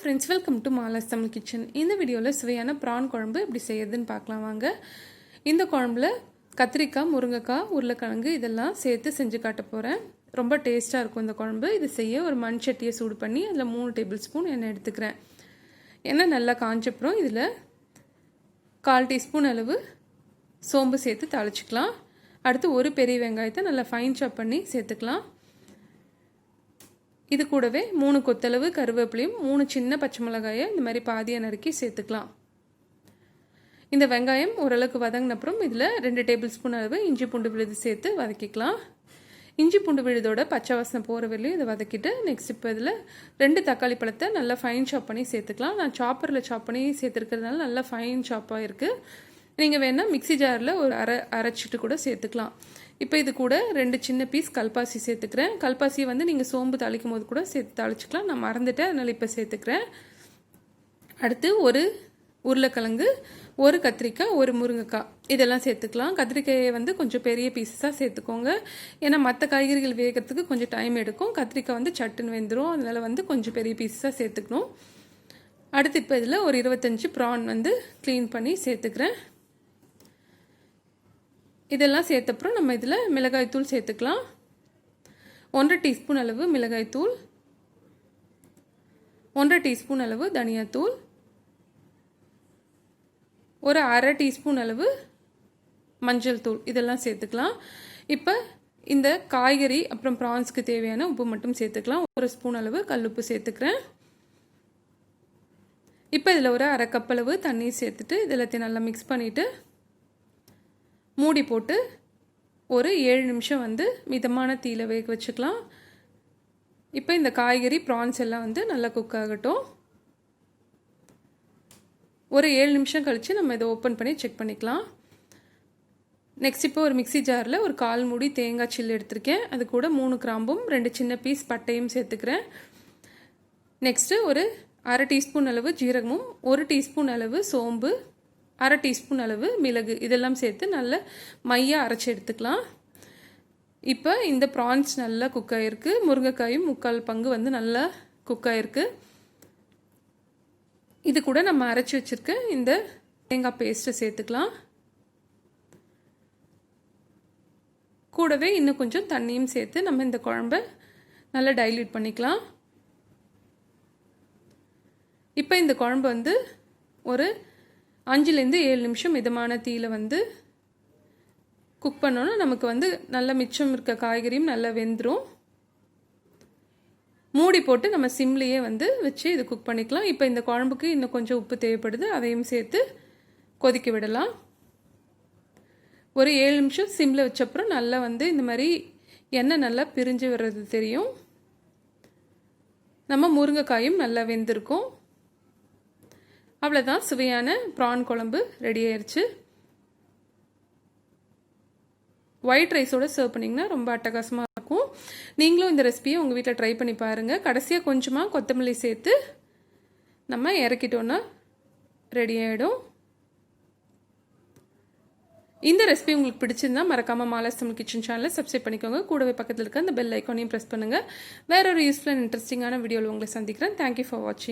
Friends, welcome to Mala's Tamil kitchen. இந்த வீடியோவில் சுவையான ப்ரான் குழம்பு எப்படி செய்யறதுன்னு பார்க்கலாம் வாங்க. இந்த குழம்புல கத்திரிக்காய், முருங்கைக்காய், உருளைக்கிழங்கு இதெல்லாம் சேர்த்து செஞ்சு காட்ட போகிறேன். ரொம்ப டேஸ்ட்டாக இருக்கும் இந்த குழம்பு. இது செய்ய ஒரு மண் சட்டியை சூடு பண்ணி அதில் 3 டேபிள் ஸ்பூன் எண்ணெய் எடுத்துக்கிறேன். எண்ணெய் நல்லா காஞ்சப்புறம் இதில் 1/4 டீஸ்பூன் அளவு சோம்பு சேர்த்து தாளிச்சிக்கலாம். அடுத்து ஒரு பெரிய வெங்காயத்தை நல்லா ஃபைன் சாப் பண்ணி சேர்த்துக்கலாம். இது கூடவே 3 கொத்தளவு கருவேப்பிலையும் 3 சின்ன பச்சை மிளகாயை இந்த மாதிரி பாதியாக நறுக்கி சேர்த்துக்கலாம். இந்த வெங்காயம் ஓரளவுக்கு வதங்கினப்புறம் இதில் 2 டேபிள் ஸ்பூன் அளவு இஞ்சி பூண்டு விழுது சேர்த்து வதக்கிக்கலாம். இஞ்சி பூண்டு விழுதோட பச்சை வாசனை போகிற வரையும் இதை வதக்கிட்டு நெக்ஸ்ட் இப்போ இதில் 2 தக்காளி பழத்தை நல்லா ஃபைன் சாப் பண்ணி சேர்த்துக்கலாம். நான் சாப்பரில் சாப் பண்ணி சேர்த்துருக்கிறதுனால நல்லா ஃபைன் சாப்பாக இருக்குது. நீங்கள் வேணால் மிக்சி ஜாரில் ஒரு அரைச்சிட்டு கூட சேர்த்துக்கலாம். இப்போ இது கூட 2 சின்ன பீஸ் கல்பாசி சேர்த்துக்கிறேன். கல்பாசியை வந்து நீங்கள் சோம்பு தாளிக்கும் போது கூட சேர்த்து தாளிச்சிக்கலாம். நான் மறந்துட்டேன், அதனால் இப்போ சேர்த்துக்கிறேன். அடுத்து ஒரு உருளைக்கிழங்கு, ஒரு கத்திரிக்காய், ஒரு முருங்கைக்காய் இதெல்லாம் சேர்த்துக்கலாம். கத்திரிக்காயை வந்து கொஞ்சம் பெரிய பீஸஸாக சேர்த்துக்கோங்க. ஏன்னா மற்ற காய்கறிகள் வேகிறதுக்கு கொஞ்சம் டைம் எடுக்கும். கத்திரிக்காய் வந்து சட்டுன்னு வெந்துடும். அதனால் வந்து கொஞ்சம் பெரிய பீஸஸாக சேர்த்துக்கணும். அடுத்து இப்போ இதில் ஒரு 25 ப்ரான் வந்து க்ளீன் பண்ணி சேர்த்துக்கிறேன். இதெல்லாம் சேர்த்தப்புறம் நம்ம இதில் மிளகாய்த்தூள் சேர்த்துக்கலாம். 1/2 டீஸ்பூன் அளவு மிளகாய்த்தூள், 1/2 டீஸ்பூன் அளவு தனியாத்தூள், ஒரு 1/2 டீஸ்பூன் அளவு மஞ்சள் தூள் இதெல்லாம் சேர்த்துக்கலாம். இப்போ இந்த காய்கறி அப்புறம் ப்ரான்ஸ்க்கு தேவையான உப்பு மட்டும் சேர்த்துக்கலாம். 1 ஸ்பூன் அளவு கல்லுப்பு சேர்த்துக்கிறேன். இப்போ இதில் ஒரு 1/2 கப் அளவு தண்ணீர் சேர்த்துட்டு இதெல்லாத்தையும் நல்லா மிக்ஸ் பண்ணிவிட்டு மூடி போட்டு ஒரு 7 நிமிஷம் வந்து மிதமான தீயில வேக வச்சுக்கலாம். இப்போ இந்த காய்கறி ப்ரான்ஸ் எல்லாம் வந்து நல்லா குக் ஆகட்டும். ஒரு 7 நிமிஷம் கழித்து நம்ம இதை ஓப்பன் பண்ணி செக் பண்ணிக்கலாம். நெக்ஸ்ட் இப்போ ஒரு மிக்சி ஜாரில் ஒரு 1/4 மூடி தேங்காய் சில்லு எடுத்திருக்கேன். அது கூட 3 கிராம்பும் 2 சின்ன பீஸ் பட்டையும் சேர்த்துக்கிறேன். நெக்ஸ்ட்டு ஒரு 1/2 டீஸ்பூன் அளவு ஜீரகமும், 1 டீஸ்பூன் அளவு சோம்பு, 1/2 டீஸ்பூன் அளவு மிளகு இதெல்லாம் சேர்த்து நல்லா மையாக அரைச்சி எடுத்துக்கலாம். இப்போ இந்த ப்ரான்ஸ் நல்லா குக் ஆகிருக்கு. முருங்கைக்காயும் 3/4 பங்கு வந்து நல்லா குக் ஆகிருக்கு. இது கூட நம்ம அரைச்சி வச்சுருக்க இந்த தேங்காய் பேஸ்ட்டை சேர்த்துக்கலாம். கூடவே இன்னும் கொஞ்சம் தண்ணியும் சேர்த்து நம்ம இந்த குழம்பை நல்லா டைல்யூட் பண்ணிக்கலாம். இப்போ இந்த குழம்பு வந்து ஒரு 5லேருந்து 7 நிமிஷம் மிதமான தீயில வந்து குக் பண்ணோன்னா நமக்கு வந்து நல்லா மிச்சம் இருக்க காய்கறியும் நல்லா வெந்துடும். மூடி போட்டு நம்ம சிம்லேயே வந்து வச்சு இது குக் பண்ணிக்கலாம். இப்போ இந்த குழம்புக்கு இன்னும் கொஞ்சம் உப்பு தேவைப்படுது, அதையும் சேர்த்து கொதிக்க விடலாம். ஒரு 7 நிமிஷம் சிம்மில் வச்சப்புறம் நல்லா வந்து இந்த மாதிரி எண்ணெய் நல்லா பிரிஞ்சு வர்றது தெரியும். நம்ம முருங்கைக்காயும் நல்லா வெந்திருக்கும். அவ்வளோதான், சுவையான ப்ரான் குழம்பு ரெடி ஆயிடுச்சு. ஒயிட் ரைஸோடு சர்வ் பண்ணிங்கன்னா ரொம்ப அட்டகாசமாக இருக்கும். நீங்களும் இந்த ரெசிபியை உங்கள் வீட்டில் ட்ரை பண்ணி பாருங்கள். கடைசியாக கொஞ்சமாக கொத்தமல்லி சேர்த்து நம்ம இறக்கிட்டோன்னா ரெடி ஆகிடும். இந்த ரெசிபி உங்களுக்கு பிடிச்சிருந்தா மறக்காமல் மாலாஸ் தமிழ் கிச்சன் சேனலை சப்ஸ்கிரைப் பண்ணிக்கோங்க. கூடவே பக்கத்தில் இருக்க அந்த பெல் ஐக்கானையும் ப்ரெஸ் பண்ணுங்கள். வேற ஒரு யூஸ்ஃபுல் அண்ட் இன்ட்ரெஸ்டிங்கான வீடியோவில் உங்களை சந்திக்கிறேன். தேங்க்யூ ஃபார் வாட்சிங்.